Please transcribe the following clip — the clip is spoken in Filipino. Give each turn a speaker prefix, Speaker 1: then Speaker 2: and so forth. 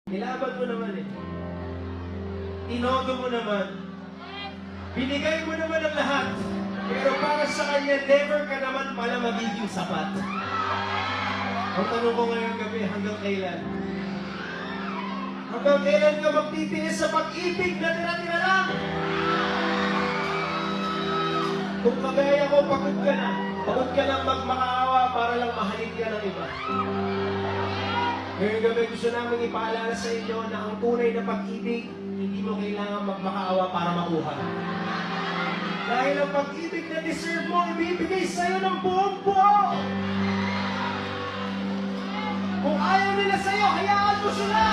Speaker 1: Nilaban mo naman eh. Tinodo mo naman. Binigay mo naman ang lahat. Pero para sa kanya, never ka naman pala magiging sapat. Ang tanong ko ngayong gabi, hanggang kailan? Hanggang kailan ka magtitiis sa pag-ibig na tira-tira lang? Kung kagaya ko, pagod ka na. Pagod ka lang magmakaawa para lang mahalin ka ng iba. Ngayong gabi, gusto namin ipaalala sa inyo na ang tunay na pag-ibig, hindi mo kailangan magmakaawa para makuha. Dahil ang pag-ibig na deserve mo, ibibigay sa'yo ng buong buo. Kung ayaw nila sa'yo, hayaan mo sila.